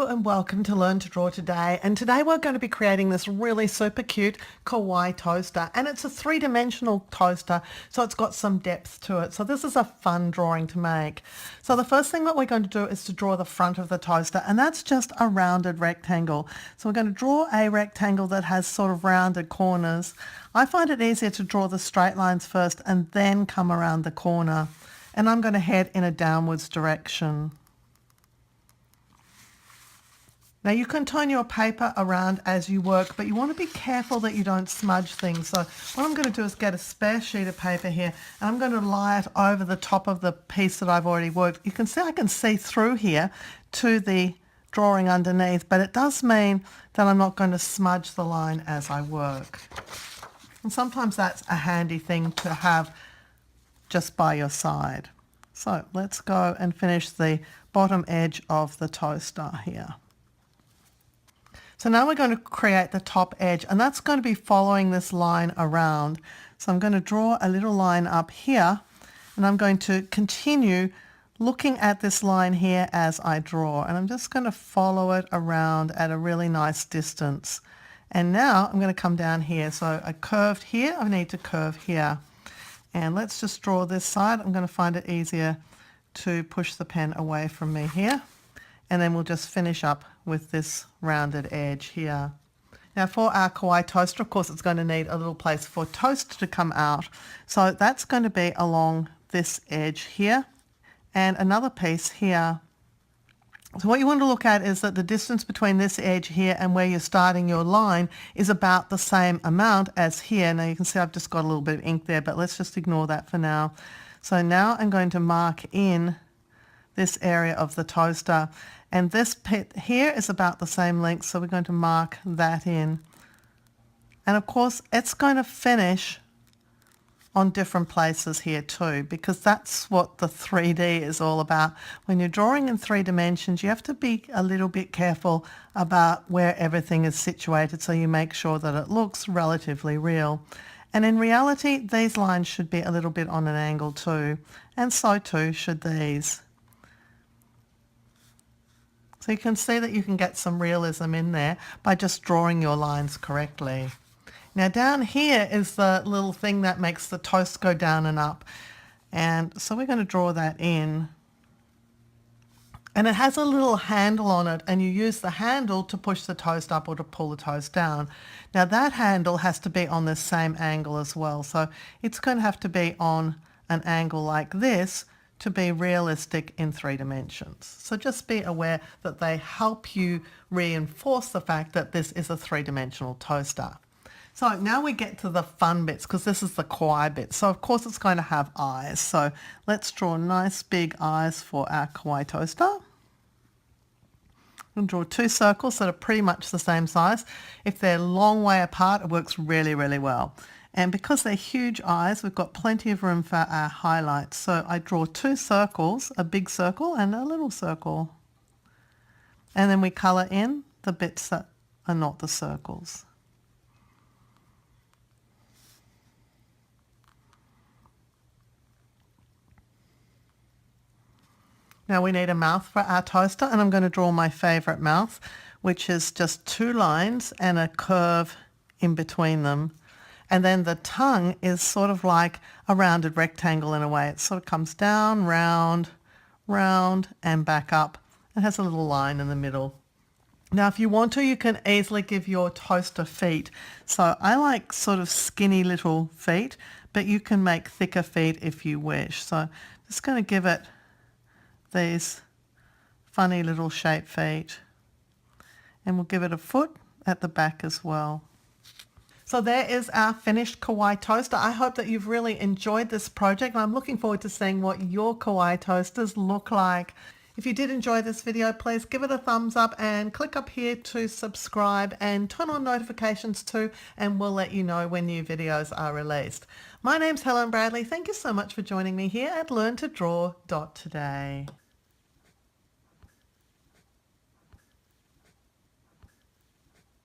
and welcome to Learn to Draw Today, and today we're going to be creating this really super cute kawaii toaster, and it's a three-dimensional toaster, so it's got some depth to it. So this is a fun drawing to make. So the first thing that we're going to do is to draw the front of the toaster, and that's just a rounded rectangle. So we're going to draw a rectangle that has sort of rounded corners. I find it easier to draw the straight lines first and then come around the corner, and I'm going to head in a downwards direction. Now you can turn your paper around as you work, but you want to be careful that you don't smudge things. So what I'm going to do is get a spare sheet of paper here, and I'm going to lie it over the top of the piece that I've already worked. You can see I can see through here to the drawing underneath, but it does mean that I'm not going to smudge the line as I work. And sometimes that's a handy thing to have just by your side. So let's go and finish the bottom edge of the toaster here. So now we're going to create the top edge, and that's going to be following this line around. So I'm going to draw a little line up here, and I'm going to continue looking at this line here as I draw, and I'm just going to follow it around at a really nice distance. And now I'm going to come down here. So I curved here, I need to curve here. And let's just draw this side. I'm going to find it easier to push the pen away from me here. And then we'll just finish up with this rounded edge here. Now for our kawaii toaster, of course, it's going to need a little place for toast to come out. So that's going to be along this edge here and another piece here. So what you want to look at is that the distance between this edge here and where you're starting your line is about the same amount as here. Now you can see I've just got a little bit of ink there, but let's just ignore that for now. So now I'm going to mark in this area of the toaster, and this bit here is about the same length, so we're going to mark that in. And of course it's going to finish on different places here too, because that's what the 3D is all about. When you're drawing in 3 dimensions, you have to be a little bit careful about where everything is situated, so you make sure that it looks relatively real. And in reality, these lines should be a little bit on an angle too, and so too should these. So you can see that you can get some realism in there by just drawing your lines correctly. Now down here is the little thing that makes the toast go down and up. And so we're going to draw that in. And it has a little handle on it, and you use the handle to push the toast up or to pull the toast down. Now that handle has to be on the same angle as well. So it's going to have to be on an angle like this to be realistic in 3 dimensions. So just be aware that they help you reinforce the fact that this is a 3-dimensional toaster. So now we get to the fun bits, because this is the kawaii bit. So of course it's going to have eyes. So let's draw nice big eyes for our kawaii toaster. We'll draw 2 circles that are pretty much the same size. If they're a long way apart, it works really, really well. And because they're huge eyes, we've got plenty of room for our highlights. So I draw 2 circles, a big circle and a little circle. And then we colour in the bits that are not the circles. Now we need a mouth for our toaster, and I'm going to draw my favourite mouth, which is just 2 lines and a curve in between them. And then the tongue is sort of like a rounded rectangle in a way. It sort of comes down, round, round, and back up. It has a little line in the middle. Now, if you want to, you can easily give your toaster feet. So I like sort of skinny little feet, but you can make thicker feet if you wish. So I'm just going to give it these funny little shape feet. And we'll give it a foot at the back as well. So there is our finished kawaii toaster. I hope that you've really enjoyed this project, and I'm looking forward to seeing what your kawaii toasters look like. If you did enjoy this video, please give it a thumbs up and click up here to subscribe and turn on notifications too, and we'll let you know when new videos are released. My name's Helen Bradley. Thank you so much for joining me here at Learn to Draw Today.